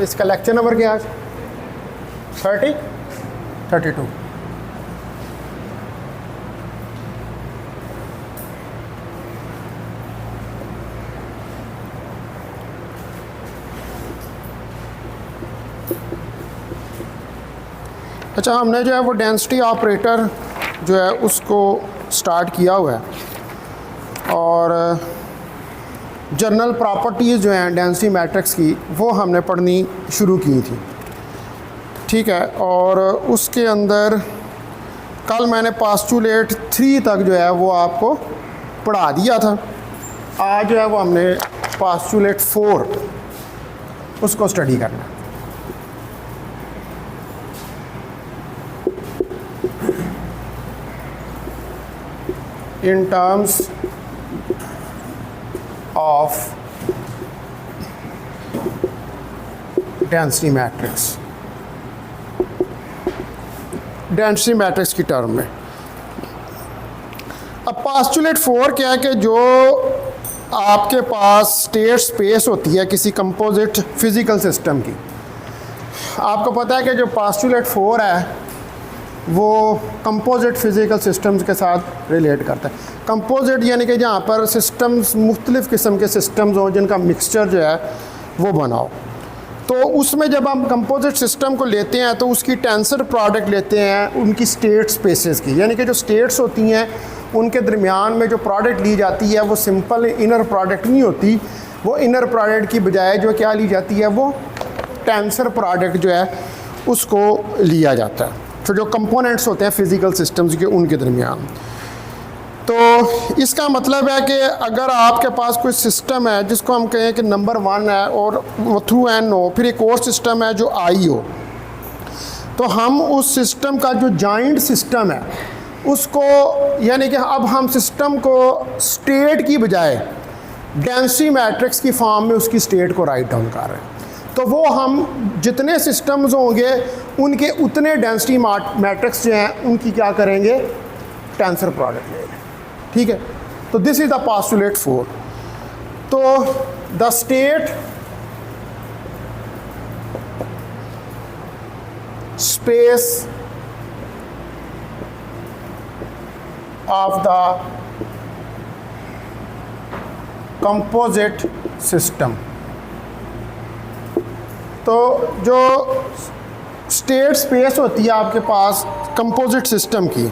इसका lecture number क्या है? 32। अच्छा, हमने जो है वो डेंसिटी ऑपरेटर जो है उसको स्टार्ट किया हुआ है और जनरल प्रॉपर्टीज़ जो हैं डेंसिटी मैट्रिक्स की वो हमने पढ़नी शुरू की थी, ठीक है। और उसके अंदर कल मैंने पास्टुलेट 3 तक जो है वो आपको पढ़ा दिया था। आज जो है वो हमने पास्टुलेट 4 उसको स्टडी करना है। In terms of density matrix, density matrix की टर्म में। अब पास्टुलेट 4 क्या है कि जो आपके पास स्टेट स्पेस होती है किसी कंपोजिट फिजिकल सिस्टम की, आपको पता है कि जो पास्टुलेट 4 है वो कंपोजिट फिज़िकल सिस्टम्स के साथ रिलेट करता है। कंपोजिट यानी कि जहाँ पर सिस्टम्स मुख्तलिफ़ किस्म के सिस्टम्स हों जिनका मिक्सचर जो है वो बनाओ। तो उसमें जब हम कंपोजिट सिस्टम को लेते हैं तो उसकी टेंसर प्रोडक्ट लेते हैं उनकी स्टेट स्पेसेस की, यानी कि जो स्टेट्स होती हैं उनके दरमियान में जो प्रोडक्ट ली जाती है वो सिंपल इनर प्रोडक्ट नहीं होती, वो इनर प्रोडक्ट की बजाय जो क्या ली जाती है वो टेंसर प्रोडक्ट जो है उसको लिया जाता है। तो जो कंपोनेंट्स होते हैं फिज़िकल सिस्टम्स के उनके दरमियान। तो इसका मतलब है कि अगर आपके पास कोई सिस्टम है जिसको हम कहें कि नंबर 1 है और वो थ्रू एन हो, फिर एक और सिस्टम है जो आई हो, तो हम उस सिस्टम का जो जॉइंट सिस्टम है उसको, यानी कि अब हम सिस्टम को स्टेट की बजाय डेंसिटी मैट्रिक्स की फॉर्म में उसकी स्टेट को राइट डाउन कर रहे हैं। तो वो हम जितने सिस्टम्स होंगे उनके उतने डेंसिटी मैट्रिक्स जो हैं उनकी क्या करेंगे, टेंसर प्रोडक्ट लेंगे, ठीक है। तो दिस इज द पास्टुलेट 4। तो the state space of the composite system, तो जो स्टेट स्पेस होती है आपके पास कंपोजिट सिस्टम की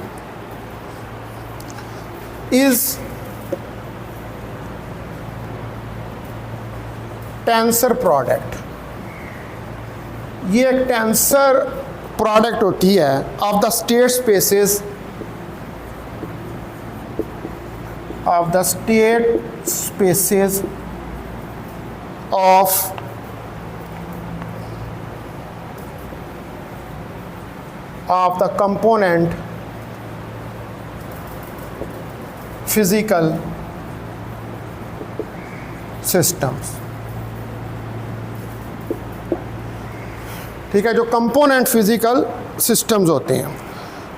इज टेंसर प्रोडक्ट। ये एक टेंसर प्रोडक्ट होती है of the state spaces of the state spaces of the component physical systems, ठीक है, जो कंपोनेंट फिजिकल सिस्टम्स होते हैं।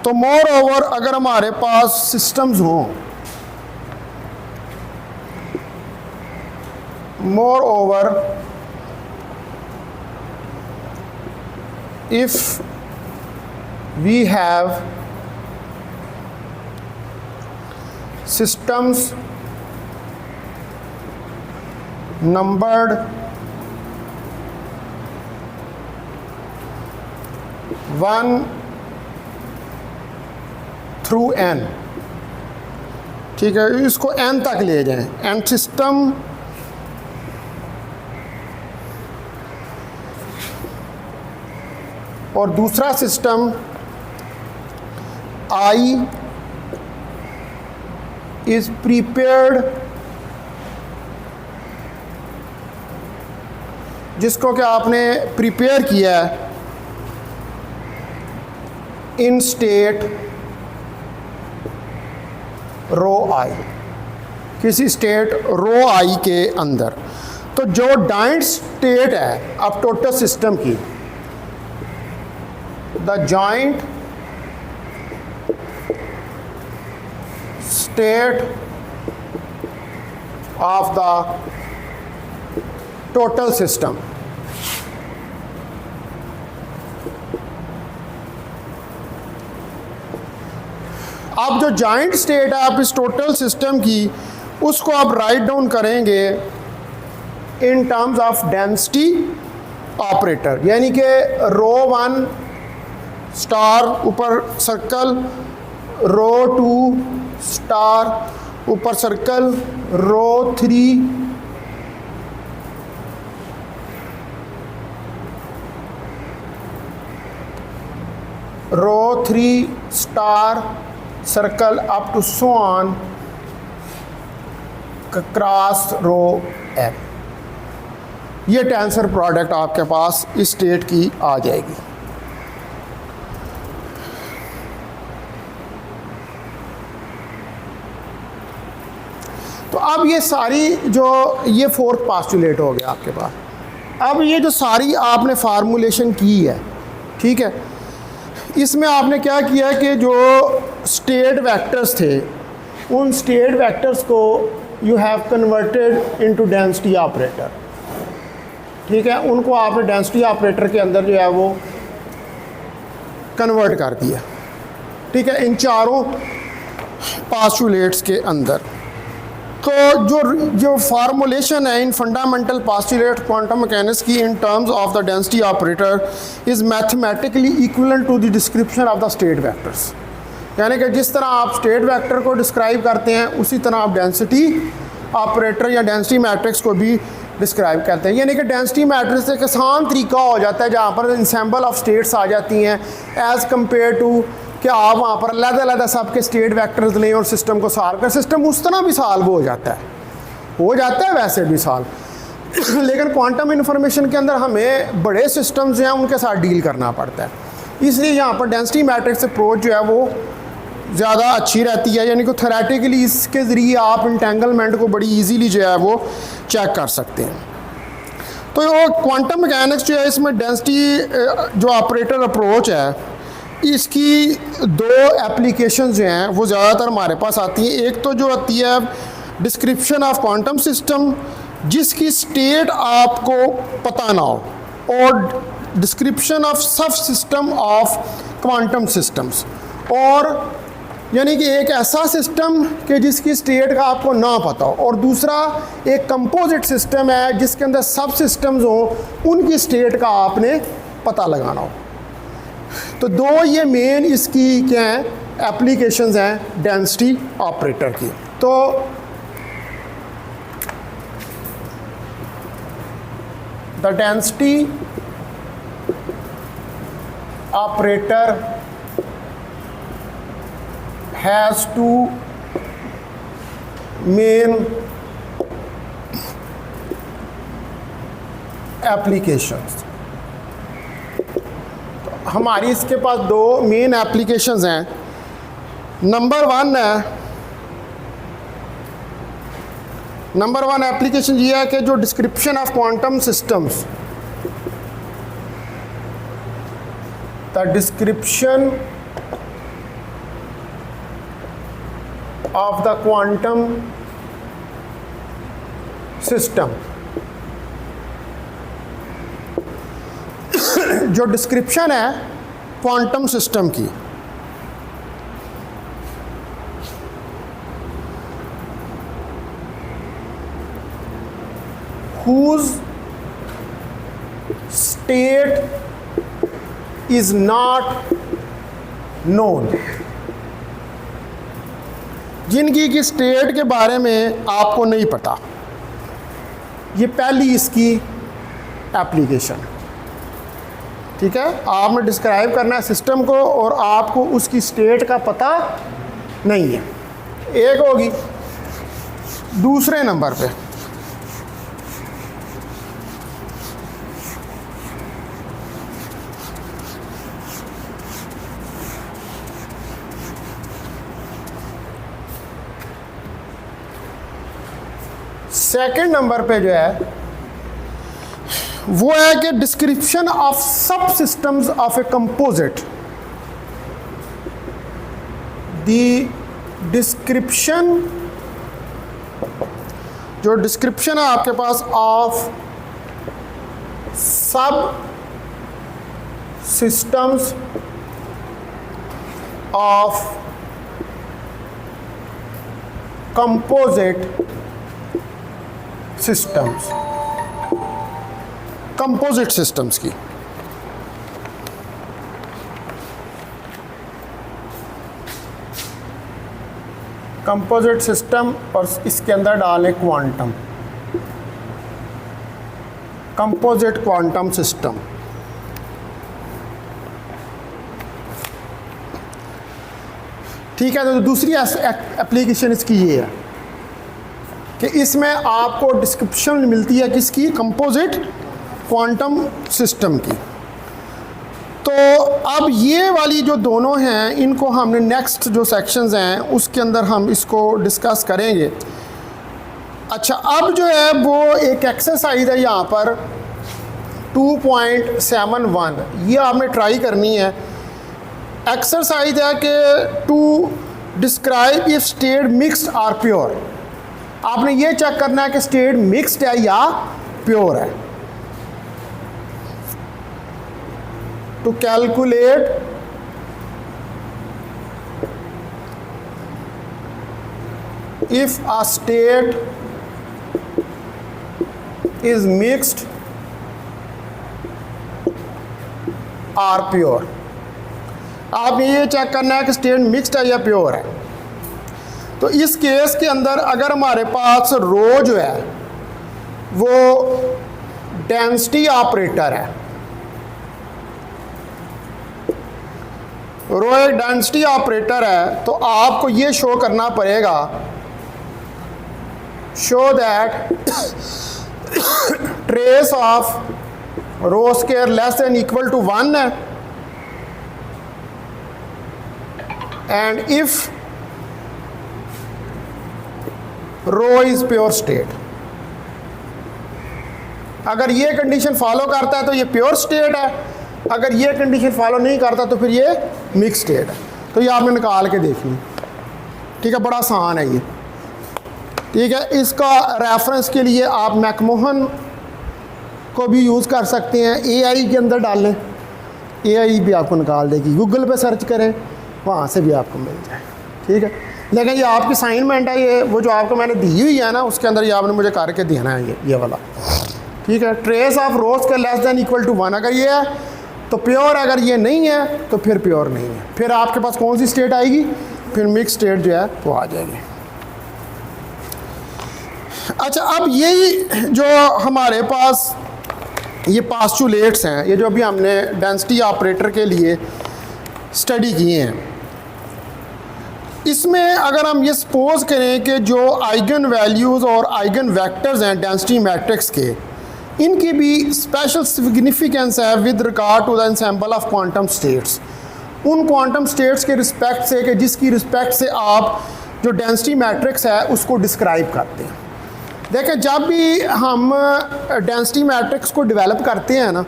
तो मोर ओवर अगर हमारे पास सिस्टम्स हों, more over if we have systems numbered 1 through n, ठीक है, इसको n तक ले जाएं, n सिस्टम और दूसरा सिस्टम I is prepared, जिसको कि आपने प्रिपेयर किया है इन स्टेट रो I, किसी स्टेट रो I के अंदर। तो जो जॉइंट स्टेट है अब टोटल सिस्टम की, the joint state of the total system अब जो जॉइंट स्टेट है आप इस टोटल सिस्टम की, उसको आप राइट डाउन करेंगे in terms of density operator, यानी कि रो 1 स्टार ऊपर सर्कल, रो 2 स्टार ऊपर circle, rho 3 rho 3 star circle up to so on cross rho n. ये टेंसर प्रोडक्ट आपके पास इस स्टेट की आ जाएगी। तो अब ये सारी जो ये फोर्थ पास्टुलेट हो गया आपके पास। अब ये जो सारी आपने फार्मूलेशन की है, ठीक है, इसमें आपने क्या किया कि जो स्टेट वेक्टर्स थे उन स्टेट वेक्टर्स को you have converted into density operator, ठीक है, उनको आपने डेंसिटी ऑपरेटर के अंदर जो है वो कन्वर्ट कर दिया, ठीक है, इन चारों पास्टुलेट्स के अंदर। तो जो फार्मूलेशन है in fundamental postulate quantum mechanics की in terms of the density operator is mathematically equivalent to the description of the state vectors, यानी कि जिस तरह आप स्टेट वेक्टर को डिस्क्राइब करते हैं उसी तरह आप डेंसिटी ऑपरेटर या डेंसिटी मैट्रिक्स को भी डिस्क्राइब करते हैं। यानी कि डेंसिटी मैट्रिक्स एक आसान तरीका हो जाता है जहाँ पर इंसेंबल ऑफ स्टेट्स आ जाती हैं एज़ कम्पेयर टू कि आप वहाँ पर अलग-अलग सबके स्टेट वेक्टर्स लें और सिस्टम को सॉल्व कर, सिस्टम उस तरह भी सॉल्व हो जाता है वैसे भी सॉल्व लेकिन क्वांटम इन्फॉर्मेशन के अंदर हमें बड़े सिस्टम्स हैं उनके साथ डील करना पड़ता है, इसलिए यहाँ पर डेंसिटी मैट्रिक्स अप्रोच जो है वो ज़्यादा अच्छी रहती है। यानी कि थ्योरेटिकली इसके ज़रिए आप इंटेंगलमेंट को बड़ी ईजीली जो है वो चेक कर सकते हैं। तो क्वांटम मैकेनिक्स जो है इसमें डेंसिटी जो ऑपरेटर अप्रोच है इसकी दो एप्लीकेशन जो हैं वो ज़्यादातर हमारे पास आती हैं। एक तो जो आती है डिस्क्रिप्शन ऑफ क्वांटम सिस्टम जिसकी स्टेट आपको पता ना हो, और डिस्क्रिप्शन ऑफ सब सिस्टम ऑफ क्वांटम सिस्टम्स, और यानी कि एक ऐसा सिस्टम कि जिसकी स्टेट का आपको ना पता हो, और दूसरा एक कंपोजिट सिस्टम है जिसके अंदर सब सिस्टम्स हों उनकी स्टेट का आपने पता लगाना हो। तो दो ये मेन इसकी क्या हैं एप्लीकेशंस हैं डेंसिटी ऑपरेटर की। तो the density operator has two main applications। तो हमारी इसके पास दो मेन एप्लीकेशंस हैं। नंबर वन एप्लीकेशन ये है कि जो description of quantum systems, the description of the quantum system, जो डिस्क्रिप्शन है क्वांटम सिस्टम की, whose state is not known, जिनकी की स्टेट के बारे में आपको नहीं पता, ये पहली इसकी एप्लीकेशन, ठीक है। आपने डिस्क्राइब करना है सिस्टम को और आपको उसकी स्टेट का पता नहीं है, एक होगी। दूसरे नंबर पे सेकंड नंबर पे जो है वो है कि डिस्क्रिप्शन ऑफ सब systems of a composite, the description, जो डिस्क्रिप्शन है आपके पास ऑफ सब systems of composite systems, composite systems की। कंपोजिट सिस्टम और इसके अंदर डालें क्वांटम, कंपोजिट क्वांटम सिस्टम। ठीक है, तो दूसरी एप्लीकेशन इसकी ये है कि इसमें आपको डिस्क्रिप्शन मिलती है किसकी, कंपोजिट क्वांटम सिस्टम की। तो अब ये वाली जो दोनों हैं इनको हमने नेक्स्ट जो सेक्शंस हैं उसके अंदर हम इसको डिस्कस करेंगे। अच्छा, अब जो है वो एक एक्सरसाइज है यहाँ पर 2.71, ये आपने ट्राई करनी है। एक्सरसाइज है कि to describe if state mixed or pure. आपने ये चेक करना है कि स्टेट मिक्स्ड है या प्योर है। To calculate if a state is mixed or pure। आपने ये चेक करना है कि स्टेट मिक्स्ड है या प्योर है। तो इस केस के अंदर अगर हमारे पास रो जो है वो डेंसिटी ऑपरेटर है, रो एक डेंसिटी ऑपरेटर है, तो आपको ये शो करना पड़ेगा, show that trace of rho square less than equal to 1 है, and if rho is pure state. अगर ये कंडीशन फॉलो करता है तो ये प्योर स्टेट है, अगर ये कंडीशन फॉलो नहीं करता तो फिर ये मिक्स स्टेट है। तो ये आपने निकाल के देखनी, ठीक है, बड़ा आसान है ये। ठीक है, इसका रेफरेंस के लिए आप मैकमोहन को भी यूज़ कर सकते हैं, एआई के अंदर डाल लें, एआई भी आपको निकाल देगी। गूगल पे सर्च करें, वहाँ से भी आपको मिल जाए। ठीक है, लेकिन ये आपकी असाइनमेंट है, ये वो जो आपको मैंने दी हुई है ना, उसके अंदर ये आपने मुझे करके देना है ये वाला। ठीक है, ट्रेस ऑफ रोज का लेस देन इक्वल टू 1 अगर ये है तो प्योर, अगर ये नहीं है तो फिर प्योर नहीं है। फिर आपके पास कौन सी स्टेट आएगी, फिर मिक्स स्टेट जो है वो आ जाएगी। अच्छा, अब यही जो हमारे पास ये पास्टुलेट्स हैं, ये जो अभी हमने डेंसिटी ऑपरेटर के लिए स्टडी किए हैं, इसमें अगर हम ये सपोज करें कि जो आइगन वैल्यूज़ और आइगन वेक्टर्स हैं डेंसिटी मैट्रिक्स के, इनकी भी स्पेशल सिग्निफिकेंस है with regard to the ensemble of quantum states. उन क्वांटम स्टेट्स के रिस्पेक्ट से कि जिसकी रिस्पेक्ट से आप जो डेंसिटी मैट्रिक्स है उसको डिस्क्राइब करते हैं। देखें, जब भी हम डेंसिटी मैट्रिक्स को डेवलप करते हैं ना,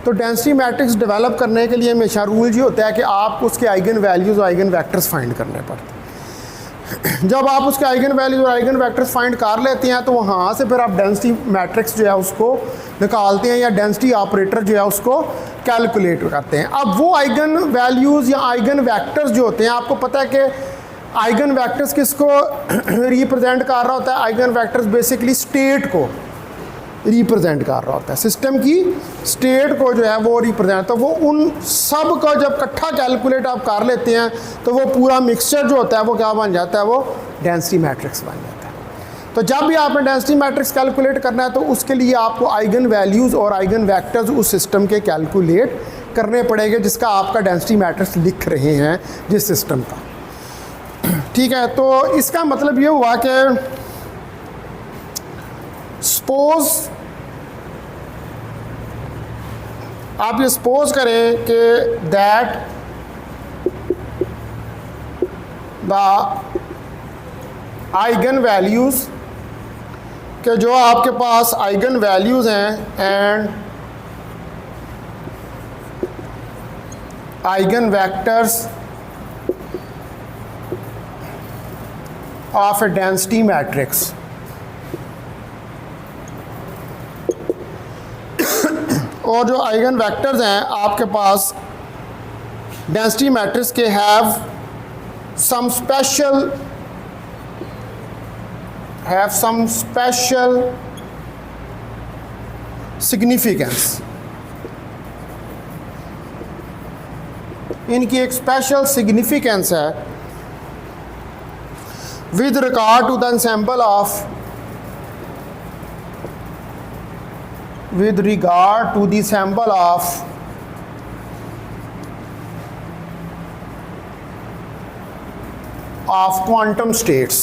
तो डेंसिटी मैट्रिक्स डेवलप करने के लिए हमेशा रूल ये होता है कि आप उसके आइगन वैल्यूज़ और आइगन वेक्टर्स फाइंड करने पड़ते हैं। जब आप उसके आइगन वैल्यूज और आइगन वेक्टर्स फाइंड कर लेते हैं तो वहाँ से फिर आप डेंसिटी मैट्रिक्स जो है उसको निकालते हैं या डेंसिटी ऑपरेटर जो है उसको कैलकुलेट करते हैं। अब वो आइगन वैल्यूज़ या आइगन वेक्टर्स जो होते हैं, आपको पता है कि आइगन वेक्टर्स किसको रिप्रेजेंट कर रहा होता है, आइगन वेक्टर्स बेसिकली स्टेट को रिप्रेजेंट कर रहा होता है, सिस्टम की स्टेट को जो है वो रिप्रेजेंट। तो वो उन सब का जब इकट्ठा कैलकुलेट आप कर लेते हैं तो वो पूरा मिक्सचर जो होता है वो क्या बन जाता है, वो डेंसिटी मैट्रिक्स बन जाता है। तो जब भी आपने डेंसिटी मैट्रिक्स कैलकुलेट करना है तो उसके लिए आपको आइगन वैल्यूज़ और आइगन वेक्टर्स उस सिस्टम के कैलकुलेट करने पड़ेंगे जिसका आपका डेंसिटी मैट्रिक्स लिख रहे हैं जिस सिस्टम का। ठीक है, तो इसका मतलब ये हुआ कि सपोज आप ये सपोज करें कि दैट द आइगन वैल्यूज़, कि जो आपके पास आइगन वैल्यूज़ हैं and eigen vectors of a density matrix, और जो आइगन वेक्टर्स हैं आपके पास डेंसिटी मैट्रिक्स के have some special have some special significance. इनकी एक स्पेशल सिग्निफिकेंस है with regard to the ensemble of with regard to the ensemble of quantum states,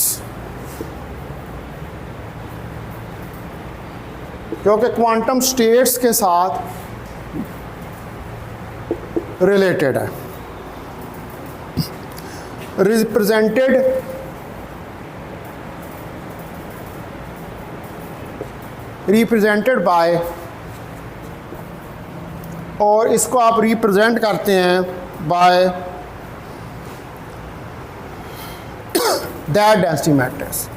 क्योंकि क्वांटम स्टेट्स के साथ रिलेटेड है. रिप्रेजेंटेड बाय, और इसको आप रिप्रेजेंट करते हैं बाय दैट डेंसिटी मैट्रिक्स.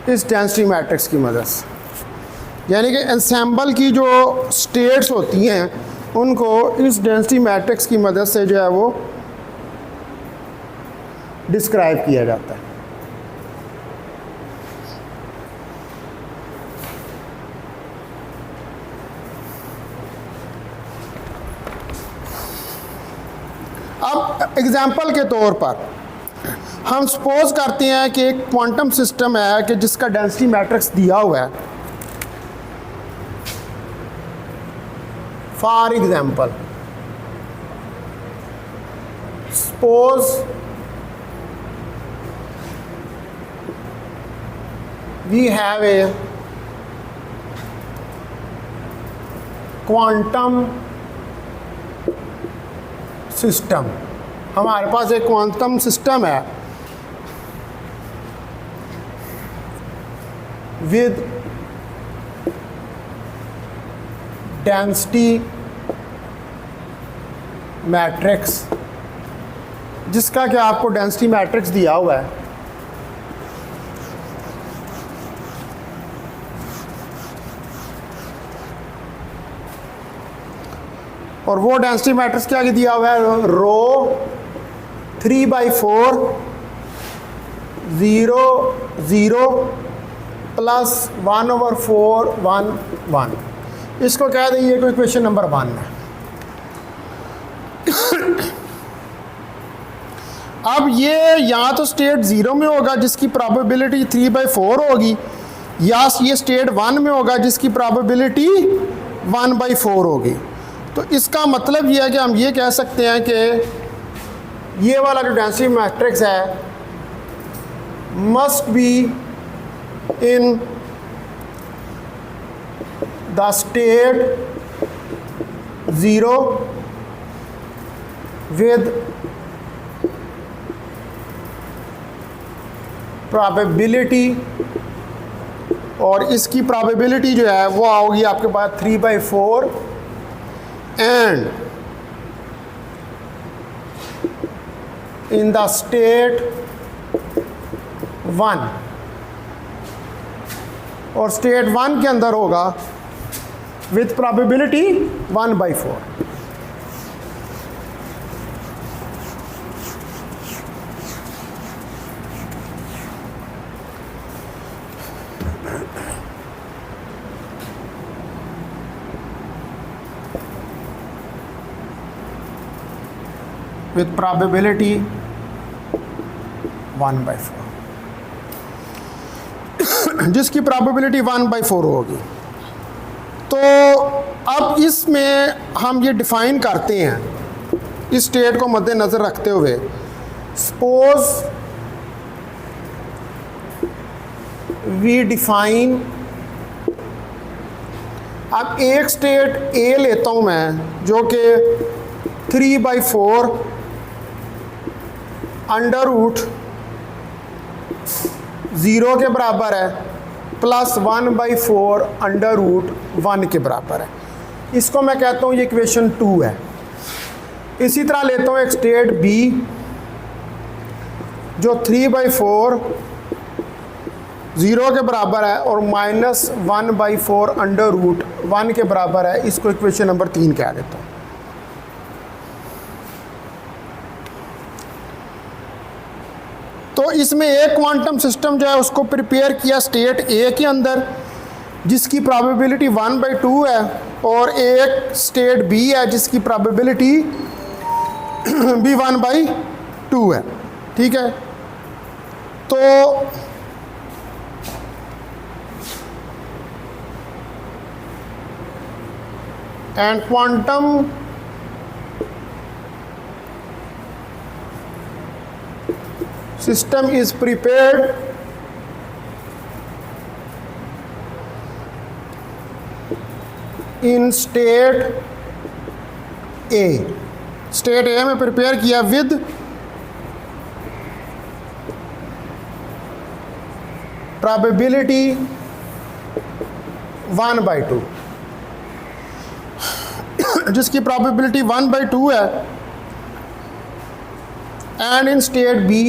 इस डेंसिटी मैट्रिक्स की मदद से, यानी कि एंसेंबल की जो स्टेट्स होती हैं उनको इस डेंसिटी मैट्रिक्स की मदद से जो है वो डिस्क्राइब किया जाता है. अब एग्जाम्पल के तौर पर हम सपोज करते हैं कि एक क्वांटम सिस्टम है कि जिसका डेंसिटी मैट्रिक्स दिया हुआ है. For example, suppose we have a quantum system. हमारे पास एक क्वांटम सिस्टम है with density मैट्रिक्स, जिसका कि आपको डेंसिटी मैट्रिक्स दिया हुआ है. और वो डेंसिटी मैट्रिक्स क्या दिया हुआ है? रो 3/4 0 0 प्लस 1/4 1 1. इसको कह देंगे कि इक्वेशन नंबर 1 है. अब ये या तो स्टेट 0 में होगा जिसकी प्रोबेबिलिटी 3/4 होगी, या ये स्टेट 1 में होगा जिसकी प्रोबेबिलिटी 1/4 होगी. तो इसका मतलब ये है कि हम ये कह सकते हैं कि ये वाला जो डेंसिटी मैट्रिक्स है must be in the state 0 with probability, और इसकी probability जो है वो आओगी आपके पास 3/4 and in the state 1, और स्टेट 1 के अंदर होगा with probability 1/4. with probability 1/4, जिसकी probability 1/4 होगी. तो अब इसमें हम ये डिफ़ाइन करते हैं इस स्टेट को मद्देनज़र रखते हुए. सपोज वी डिफ़ाइन, अब एक स्टेट ए लेता हूँ मैं जो कि 3/4 अंडर रूट 0 के बराबर है प्लस 1/4 अंडर रूट 1 के बराबर है. इसको मैं कहता हूँ ये इक्वेशन 2 है. इसी तरह लेता हूँ एक स्टेट बी जो 3/4 0 के बराबर है और -1/4 √1 के बराबर है, इसको इक्वेशन नंबर 3 कह देता हूँ। तो इसमें एक क्वांटम सिस्टम जो है उसको प्रिपेयर किया स्टेट ए के अंदर, जिसकी प्रोबेबिलिटी 1/2 है, और एक स्टेट बी है जिसकी प्रोबेबिलिटी भी 1/2 है। ठीक है, तो and quantum system is prepared in state A। State A में प्रिपेयर किया विद प्रोबेबिलिटी 1/2, जिसकी प्रोबेबिलिटी 1/2 है, and in state B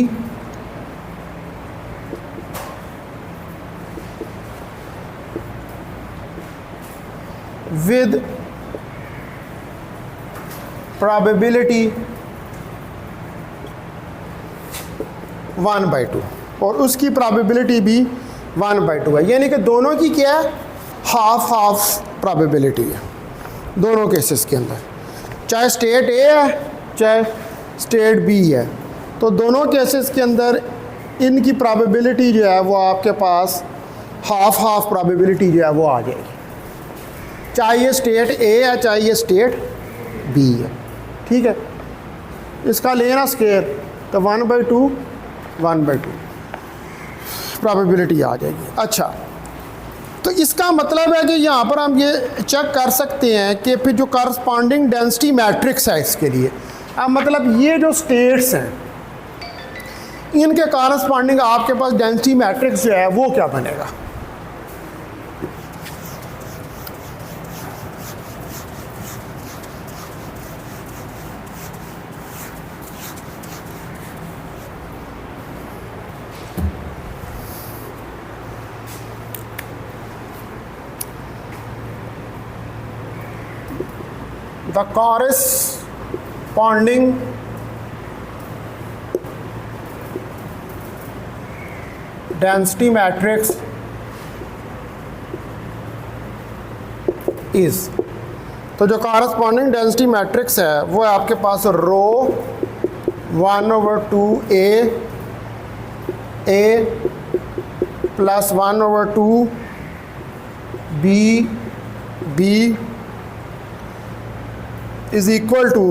with probability 1/2, और उसकी probability भी 1/2 है, यानी कि दोनों की क्या है, हाफ probability है दोनों केसेस के अंदर, चाहे स्टेट ए है चाहे स्टेट बी है। तो दोनों केसेस के अंदर इनकी probability जो है वो आपके पास हाफ probability जो है वो आ जाएगी, चाहे ये स्टेट ए है चाहे ये स्टेट बी है। ठीक है, इसका लेना स्केयर तो 1/2 प्रोबेबिलिटी आ जाएगी। अच्छा, तो इसका मतलब है कि यहाँ पर हम ये चेक कर सकते हैं कि फिर जो करस्पॉन्डिंग डेंसिटी मैट्रिक्स है इसके लिए, अब मतलब ये जो स्टेट्स हैं इनके करस्पॉन्डिंग आपके पास डेंसिटी मैट्रिक्स जो है वो क्या बनेगा। The corresponding density matrix is, तो जो corresponding density matrix है वो है आपके पास रो 1/2 A plus 1/2 B is equal to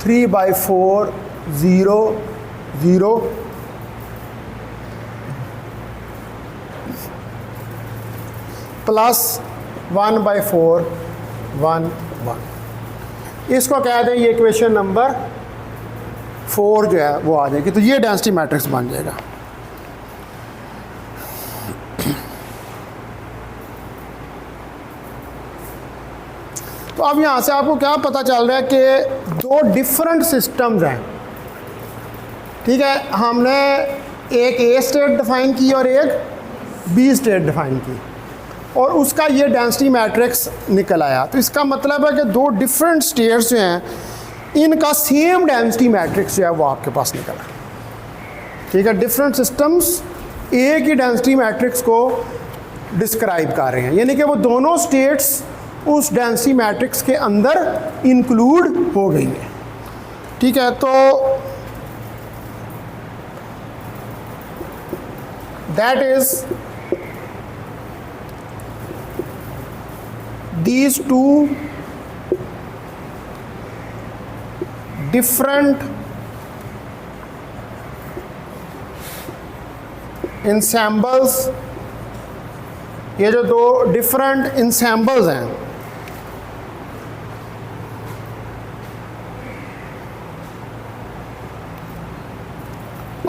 3/4 0 0 plus 1/4 1 1। इसको कह दें ये इक्वेशन नंबर 4 जो है वो आ जाएगी, तो ये डेंसिटी मैट्रिक्स बन जाएगा। तो अब यहाँ से आपको क्या पता चल रहा है कि दो डिफरेंट सिस्टम्स हैं। ठीक है, हमने एक ए स्टेट डिफाइन की और एक बी स्टेट डिफाइन की, और उसका ये डेंसिटी मैट्रिक्स निकल आया। तो इसका मतलब है कि दो डिफरेंट स्टेट्स जो हैं इनका सेम डेंसिटी मैट्रिक्स जो है वो आपके पास निकला। ठीक है, डिफरेंट सिस्टम्स ए की डेंसिटी मैट्रिक्स को डिस्क्राइब कर रहे हैं, यानी कि वो दोनों स्टेट्स उस डेंसिटी मैट्रिक्स के अंदर इंक्लूड हो गई है। ठीक है, तो that is these two different ensembles, ये जो दो डिफरेंट ensembles हैं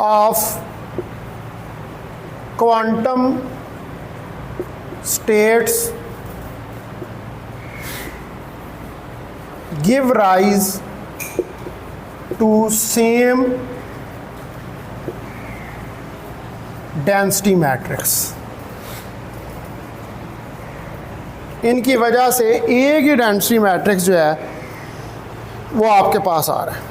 of quantum states give rise to same density matrix. इनकी वजह से एक ही डेंसिटी मैट्रिक्स जो है वो आपके पास आ रहा है।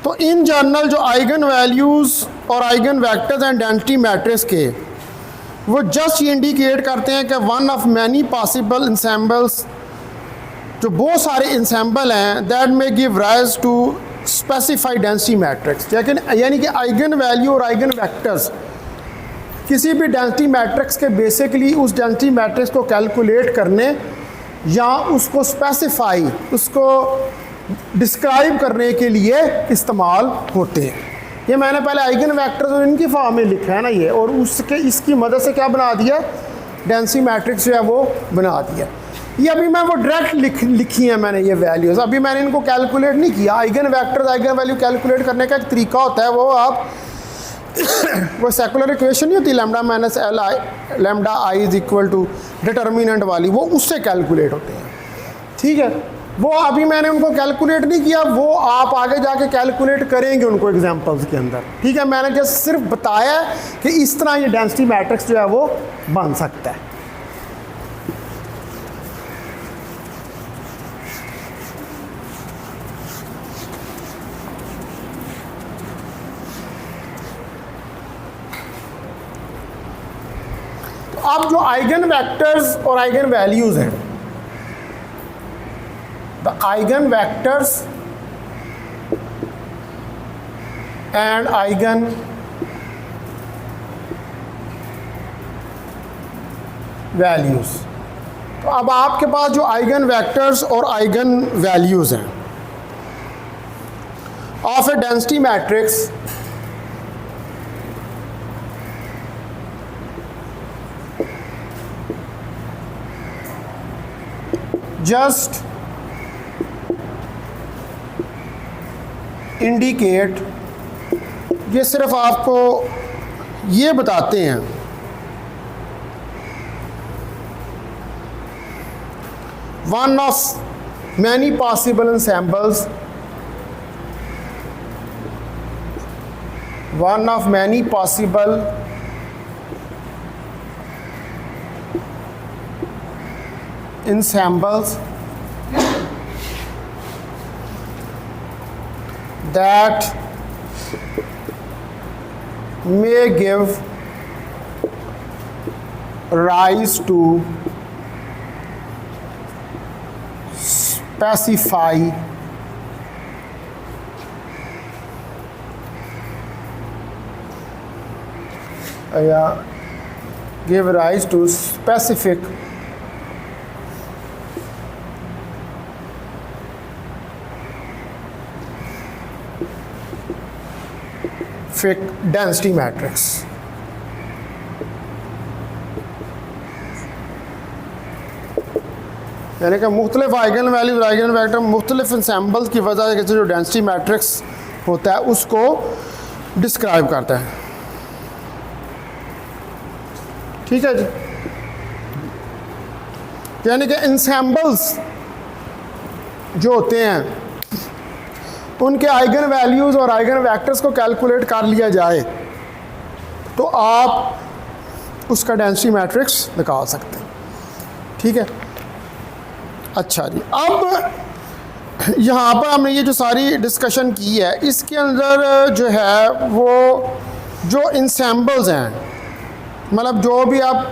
तो इन जनरल जो आइगन वैल्यूज़ और eigen vectors and density matrix के वो जस्ट ये इंडिकेट करते हैं कि one of many possible ensembles, जो बहुत सारे इंसेम्बल हैं, that may give rise to specified density matrix. लेकिन यानी कि आइगन वैल्यू और आइगन वेक्टर्स किसी भी डेंसिटी मैट्रिक्स के बेसिकली उस डेंसिटी मैट्रिक्स को कैलकुलेट करने या उसको स्पेसिफाई, उसको डिस्क्राइब करने के लिए इस्तेमाल होते हैं। ये मैंने पहले आइगन वेक्टर्स और इनकी फॉर्म में लिखा है ना ये, और उसके इसकी मदद से क्या बना दिया, डेंसिटी मैट्रिक्स जो है वो बना दिया। ये अभी मैं वो डायरेक्ट लिखी है मैंने ये वैल्यूज़, अभी मैंने इनको कैलकुलेट नहीं किया। Eigen vectors eigen value calculate करने का एक तरीका होता है, वो आप वो सेकुलर इक्वेशन नहीं होती lambda minus L I, lambda I is equal to determinant वाली, वो उससे कैलकुलेट होते हैं। ठीक है, वो अभी मैंने उनको कैलकुलेट नहीं किया, वो आप आगे जाके कैलकुलेट करेंगे उनको एग्जांपल्स के अंदर। ठीक है, मैंने जस्ट सिर्फ बताया कि इस तरह ये डेंसिटी मैट्रिक्स जो है वो बन सकता है। तो अब जो आइगन वेक्टर्स और आइगन वैल्यूज हैं, the eigenvectors and eigen values। तो अब आपके पास जो आइगन वेक्टर्स और आइगन वैल्यूज हैं of a density matrix, just indicate, ये सिर्फ आपको ये बताते हैं one of many possible ensembles, one of many possible ensembles that may give rise to specify give rise to specific density matrix. यानी कि मुख्तलिफ आइगन वैल्यूज आइगन वेक्टर मुख्तलिफ इंसेम्बल्स की वजह से जो डेंसिटी मैट्रिक्स होता है उसको डिस्क्राइब करता है। ठीक है जी, यानी कि इंसेम्बल्स जो होते हैं उनके आइगन वैल्यूज़ और आइगन वेक्टर्स को कैलकुलेट कर लिया जाए तो आप उसका डेंसिटी मैट्रिक्स निकाल सकते हैं। ठीक है, अच्छा जी, अब यहाँ पर हमने ये जो सारी डिस्कशन की है इसके अंदर जो है वो जो इंसेम्बल्स हैं, मतलब जो भी आप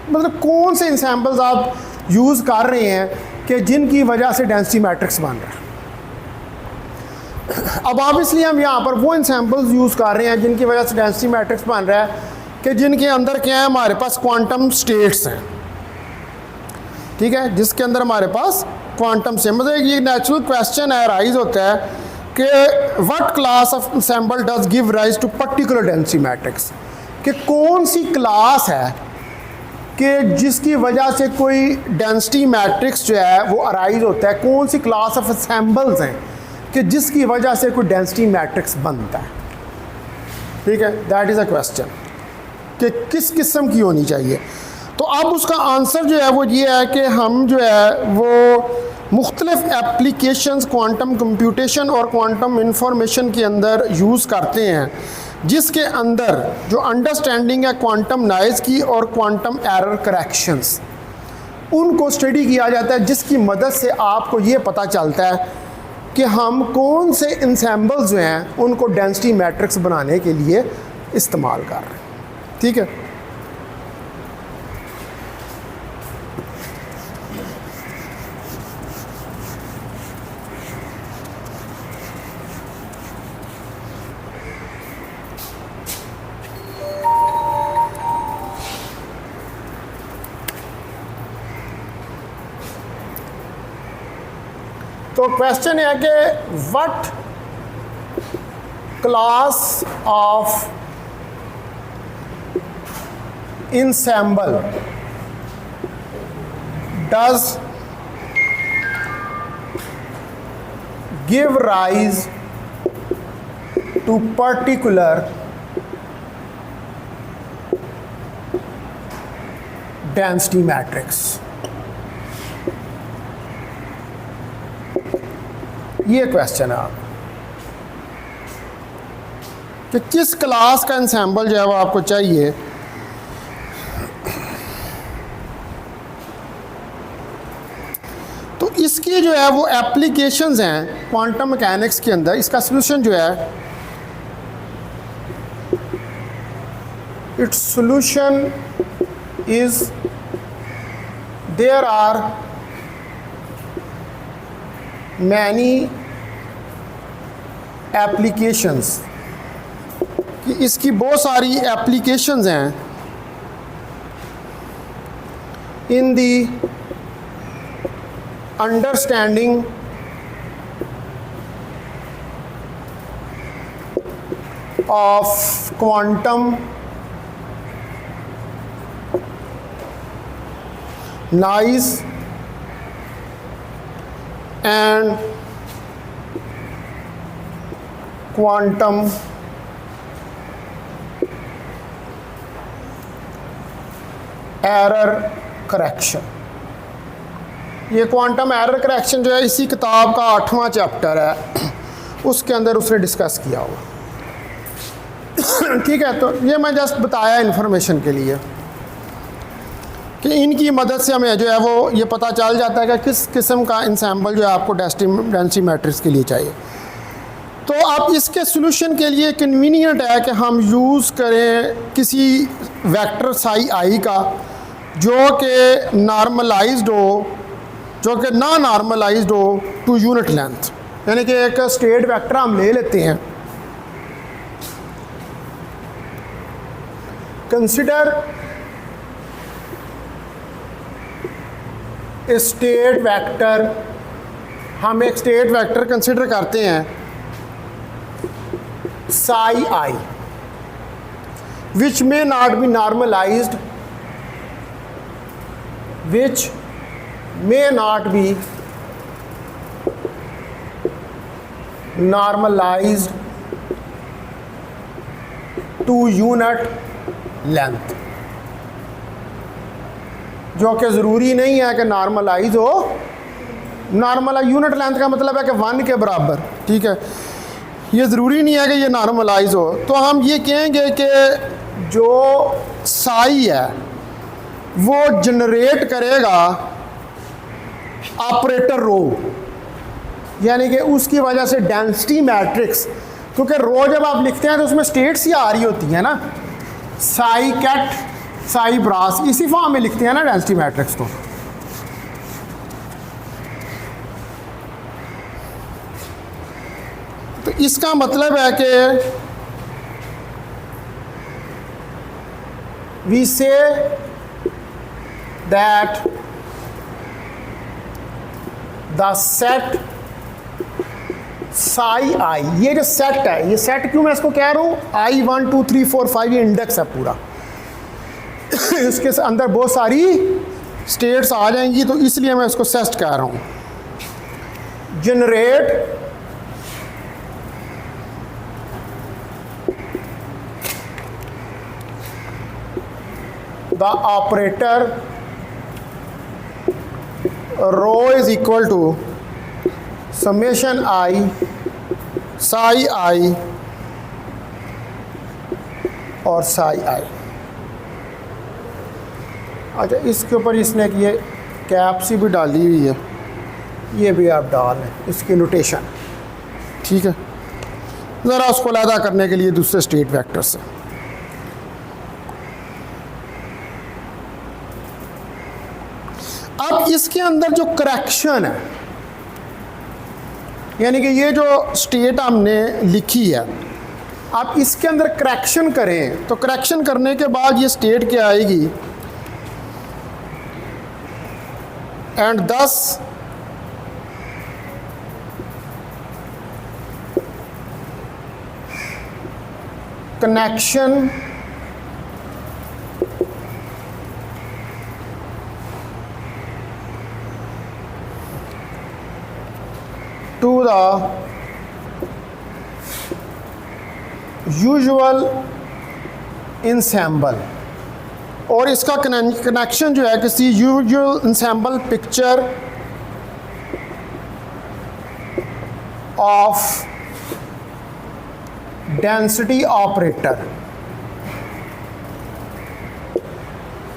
मतलब कौन से इंसेम्बल्स आप यूज़ कर रहे हैं कि जिनकी वजह से डेंसिटी मैट्रिक्स बन रहा है। अब ऑब्वियसली हम यहाँ पर वो इंसेम्बल्स यूज़ कर रहे हैं जिनकी वजह से डेंसिटी मैट्रिक्स बन रहा है कि जिनके अंदर क्या है, हमारे पास क्वांटम स्टेट्स हैं। ठीक है, जिसके अंदर हमारे पास क्वांटम से मतलब ये नेचुरल क्वेश्चन है राइज होता है कि what class of ensemble does give rise to particular density matrix, कि कौन सी क्लास है कि जिसकी वजह से कोई डेंसिटी मैट्रिक्स जो है वो अराइज होता है, कौन सी क्लास ऑफ इंसेम्बल्स हैं कि जिसकी वजह से कोई डेंसिटी मैट्रिक्स बनता है। ठीक है, दैट इज़ अ क्वेश्चन कि किस किस्म की होनी चाहिए। तो अब उसका आंसर जो है वो ये है कि हम जो है वो मुख्तलिफ एप्लीकेशंस क्वांटम कंप्यूटेशन और क्वांटम इंफॉर्मेशन के अंदर यूज़ करते हैं जिसके अंदर जो अंडरस्टैंडिंग है क्वांटम नॉइज़ की और क्वांटम एरर करेक्शंस, उनको स्टडी किया जाता है, जिसकी मदद से आपको ये पता चलता है कि हम कौन से इंसेंबल्स जो हैं उनको डेंसिटी मैट्रिक्स बनाने के लिए इस्तेमाल कर रहे हैं। ठीक है, तो क्वेश्चन है कि what class of ensemble does give rise to particular density matrix। ये क्वेश्चन है कि किस क्लास का ensemble जो है वो आपको चाहिए तो इसकी जो है वो एप्लीकेशंस हैं क्वांटम मैकेनिक्स के अंदर। इसका सॉल्यूशन जो है, it's solution is there are many applications, कि इसकी बहुत सारी एप्लीकेशंस हैं in the understanding of quantum noise and quantum error correction। ये क्वांटम एरर करेक्शन जो है इसी किताब का 8वां चैप्टर है, उसके अंदर उसने डिस्कस किया हुआ। ठीक है, तो ये मैं जस्ट बताया इन्फॉर्मेशन के लिए कि इनकी मदद से हमें जो है वो ये पता चल जाता है कि किस किस्म का इंसेंबल जो है आपको डेंसिटी मैट्रिक्स के लिए चाहिए। तो अब इसके सॉल्यूशन के लिए कन्वीनियंट है कि हम यूज़ करें किसी वेक्टर साई आई का जो कि नॉर्मलाइज्ड हो, जो कि ना नॉर्मलाइज्ड हो टू यूनिट लेंथ, यानी कि एक स्टेट वेक्टर हम ले लेते हैं। कंसिडर ए स्टेट वेक्टर, हम एक स्टेट वेक्टर कंसिडर करते हैं psi i, which may not be normalised, which may not be normalized to unit length, जो कि ज़रूरी नहीं है कि नॉर्मलाइज हो। नॉर्मल यूनिट लेंथ का मतलब है कि 1 के बराबर। ठीक है, ये ज़रूरी नहीं है कि ये नॉर्मलाइज हो। तो हम ये कहेंगे कि जो साई है वो जनरेट करेगा ऑपरेटर रो, यानी कि उसकी वजह से डेंसिटी मैट्रिक्स, क्योंकि रो जब आप लिखते हैं तो उसमें स्टेट्स ही आ रही होती है ना, साई कैट साई ब्रास, इसी फॉर्म में लिखते हैं ना डेंसिटी मैट्रिक्स को। तो इसका मतलब है कि वी से that the set psi I, ये जो सेट है, ये सेट क्यों मैं इसको कह रहा हूँ, I 1 2 3 4 5 ये इंडेक्स है पूरा इसके अंदर बहुत सारी स्टेट्स आ जाएंगी, तो इसलिए मैं इसको सेट कह रहा हूँ। Generate the operator rho is equal to summation I psi I और साई आई। अच्छा, इसके ऊपर इसने ये कैप सी भी डाली हुई है, ये भी आप डाल लें इसकी नोटेशन। ठीक है, ज़रा उसको अलहदा करने के लिए दूसरे स्टेट वेक्टर से। अब इसके अंदर जो करेक्शन है, यानी कि ये जो स्टेट हमने लिखी है, आप इसके अंदर करेक्शन करें तो करेक्शन करने के बाद ये स्टेट क्या आएगी, एंड दस connection to the usual ensemble, और इसका कनेक्शन जो है किसी usual ensemble picture of density operator.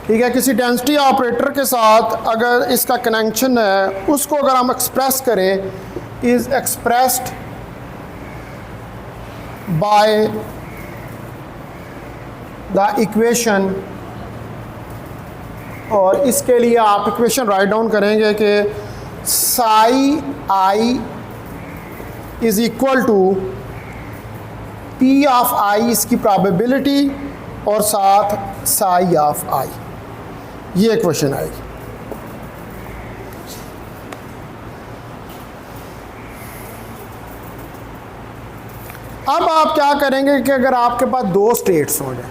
ठीक है, किसी डेंसिटी ऑपरेटर के साथ अगर इसका कनेक्शन है, उसको अगर हम एक्सप्रेस करें, is expressed by the equation, और इसके लिए आप इक्वेशन राइट डाउन करेंगे कि psi i is equal to p of i, इसकी प्रोबेबिलिटी, और साथ साई ऑफ आई, ये इक्वेशन आएगी। अब आप क्या करेंगे कि अगर आपके पास दो स्टेट्स हो जाए,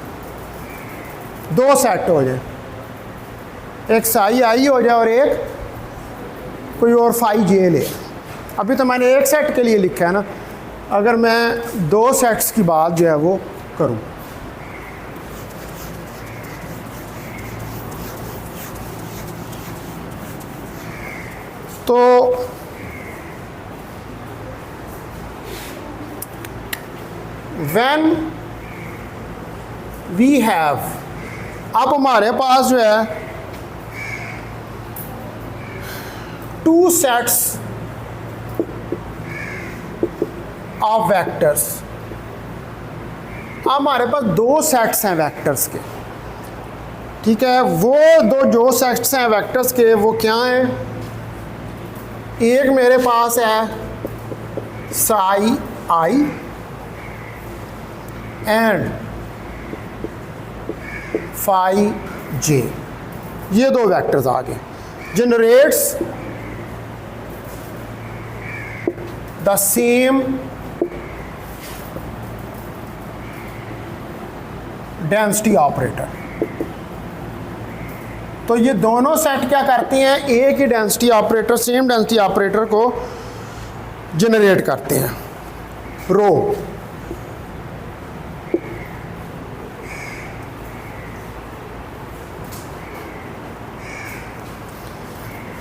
दो सेट हो जाए, एक साई आई हो जाए और एक कोई और फाई जे ले। अभी तो मैंने एक सेट के लिए लिखा है ना, अगर मैं दो सेट्स की बात जो है वो करूं, तो व्हेन वी हैव, अब हमारे पास जो है टू सेट्स ऑफ वेक्टर्स, हमारे पास दो सेट्स हैं वेक्टर्स के। ठीक है, वो जो सेट्स हैं वेक्टर्स के वो क्या हैं, एक मेरे पास है psi i and phi j, ये दो वेक्टर्स आ गए, generates the same density operator. तो ये दोनों सेट क्या करते हैं, एक ही density operator, same density operator को जनरेट करते हैं, रो।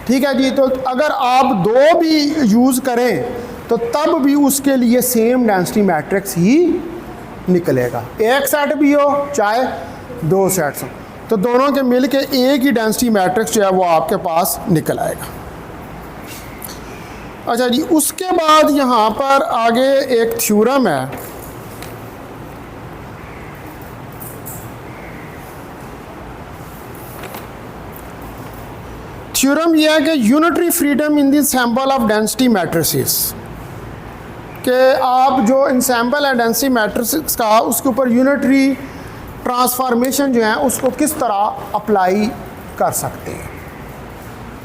ठीक है जी, तो अगर आप दो भी यूज़ करें तो तब भी उसके लिए सेम डेंसिटी मैट्रिक्स ही निकलेगा, एक सेट भी हो चाहे दो सेट्स हो, तो दोनों के मिल के एक ही डेंसिटी मैट्रिक्स जो है वो आपके पास निकल आएगा। अच्छा जी, उसके बाद यहाँ पर आगे एक थ्योरम है, थ्योरम यह है कि unitary freedom in the ensemble of density matrices, कि आप जो इंसेंबल है डेंसिटी मैट्रिक्स का, उसके ऊपर यूनिटरी ट्रांसफॉर्मेशन जो है उसको किस तरह अप्लाई कर सकते हैं।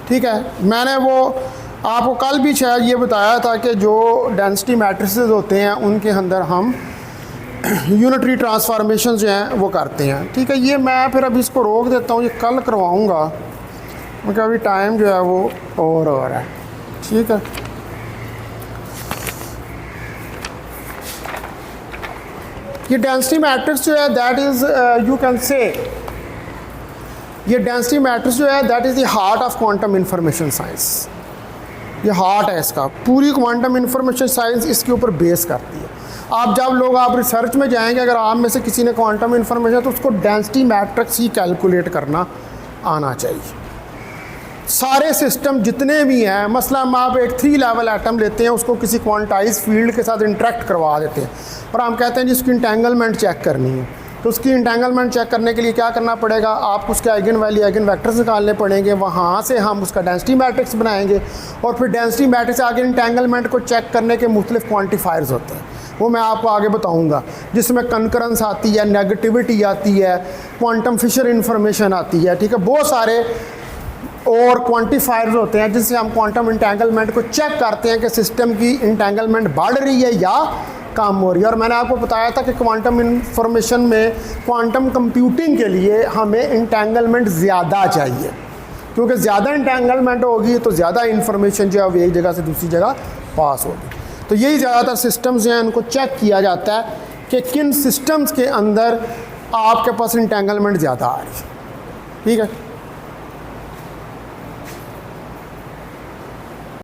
ठीक है, मैंने वो आपको कल भी शायद ये बताया था कि जो डेंसिटी मैट्रिसेस होते हैं उनके अंदर हम यूनिटरी ट्रांसफॉर्मेशन जो हैं वो करते हैं। ठीक है, ये मैं फिर अभी इसको रोक देता हूँ, ये कल करवाऊँगा क्योंकि अभी टाइम जो है वो ओवर हो रहा है। ठीक है, ये डेंसिटी मैट्रिक्स जो है that is you can say, ये डेंसिटी मैट्रिक्स जो है that is the heart of quantum information science. ये हार्ट है इसका, पूरी क्वांटम इंफॉर्मेशन साइंस इसके ऊपर बेस करती है। आप जब लोग आप रिसर्च में जाएंगे, अगर आप में से किसी ने क्वांटम इंफॉर्मेशन, तो उसको डेंसिटी मैट्रिक्स ही कैलकुलेट करना आना चाहिए। सारे सिस्टम जितने भी हैं, मसला हम आप एक 3 लेवल एटम लेते हैं, उसको किसी क्वांटाइज फील्ड के साथ इंटरेक्ट करवा देते हैं और हम कहते हैं जी उसकी इंटेंगलमेंट चेक करनी है। तो उसकी इंटेंगलमेंट चेक करने के लिए क्या करना पड़ेगा, आपको उसके आइगन वैल्यू, आइगन वेक्टर्स निकालने पड़ेंगे, वहाँ से हम उसका डेंसिटी मैट्रिक्स बनाएंगे और फिर डेंसिटी मैट्रिक्स आगे इंटेंगलमेंट को चेक करने के मुख्तलिफ क्वान्टिफायर्स होते हैं, वो मैं आपको आगे बताऊंगा, जिसमें कंकरेंस आती है, नेगेटिविटी आती है, क्वांटम फिशर इंफॉर्मेशन आती है, ठीक है, बहुत सारे और क्वांटिफायर्स होते हैं जिससे हम क्वांटम इंटेंगलमेंट को चेक करते हैं कि सिस्टम की इंटेंगलमेंट बढ़ रही है या कम हो रही है। और मैंने आपको बताया था कि क्वांटम इंफॉर्मेशन में क्वांटम कंप्यूटिंग के लिए हमें इंटेंगलमेंट ज़्यादा चाहिए, क्योंकि ज़्यादा इंटेंगलमेंट होगी तो ज़्यादा इंफॉर्मेशन जो है वो एक जगह से दूसरी जगह पास होगी। तो यही ज़्यादातर सिस्टम्स जो हैं उनको चेक किया जाता है कि किन सिस्टम्स के अंदर आपके पास इंटेंगलमेंट ज़्यादा आ रही है, ठीक है।